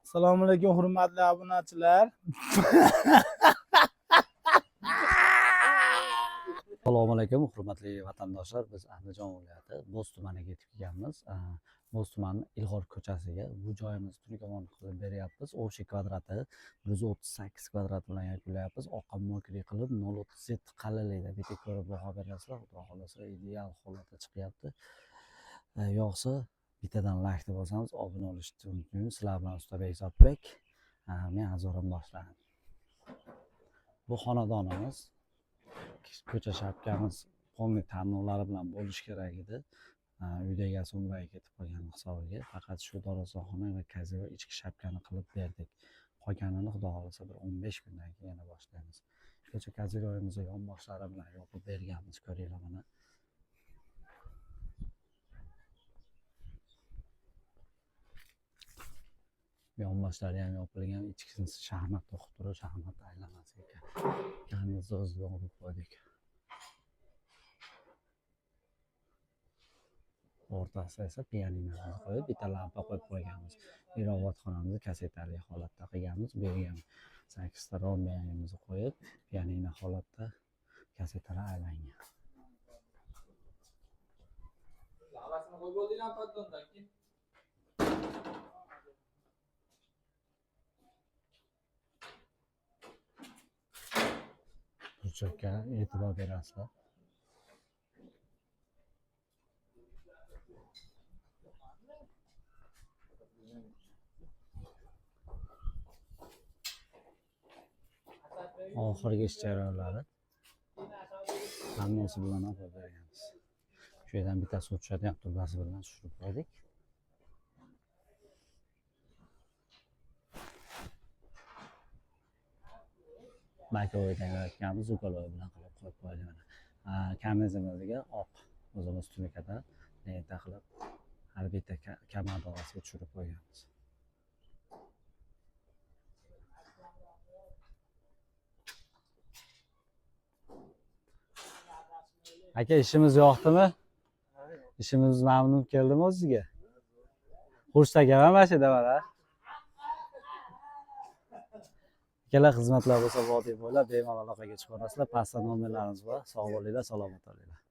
Assalomu alaykum hurmatli obunachilar. Assalomu alaykum hurmatli vatandoshlar. Biz Andijon viloyati Bo'z tumaniga yetib kelganmiz. Bo'z tumani Ilg'or ko'chasiga bu joyimizni tunakamon qilib beryapmiz. O'sha kvadrati 138 kvadrat bilan yakunlayapmiz. Oqim mokri qilib 0.37 qalinlikda bitta ko'rib baho berasizlar. Xudo xolasa ideal holatda chiqyapti. Yo'qsa bittadan like deb olsangiz obuna bo'lishni unutmang. Sizlar bilan Ustabek Zotbek. Men Azorim boshladim. Bu xonadonimiz ko'cha shapkamiz qonli tanlovlari bilan bo'lish kerak edi. Uyda egasi umraga ketib qolgan hisobiga faqat shu darvozaxona va kaze va ichki shapkani qilib berdik. Qolganini xudo xolasa bir 15 kundan keyin yana boshlaymiz. Ko'cha kazeroyimizni yonboshlari bilan yopib berganmiz, ko'ringlar mana. Yonboshlari ham yopilgan, ichkisi shaxmat o'qib turib, shaxmat aylanasi ekan. Kanimizni o'zida olib qo'ydik. O'rtasida esa pianinoni qo'yib, bitta lampa qo'yib qo'yganmiz. Irovatxonamizni kasetali holatda qilganmiz. Bu yerga ham 8 ta romiyamizni qo'yib, pianino holatda kasetalar aylangan. Lavasini qo'yib bo'ldinglar paddondan keyin. Burchakka e'tibor berasizlar. Oxirgi ish jarayonlari hammasi bilan olib berganmiz. Shu yerdan bittasi o'tishadigan turbasi bilan tushirib qo'ydik. Maykrowevdan yaratganmiz, ukolov bilan qilib qo'yib qo'ydik mana. Karnizimizga oq o'zimiz tunikada lenta qilib har bitta kamar orasiga tushirib qo'yganmiz. Aka, ishimiz yoqdimi? Ishimiz mamnun keldimi o'zingizga? Xursakaman mana shu davada. Akalar xizmatlar bo'lsa vodiy bo'ylab bemalol aloqaga chiqarasizlar. Pastda nomerlarimiz bor. Sog' bo'linglar, salomat bo'linglar.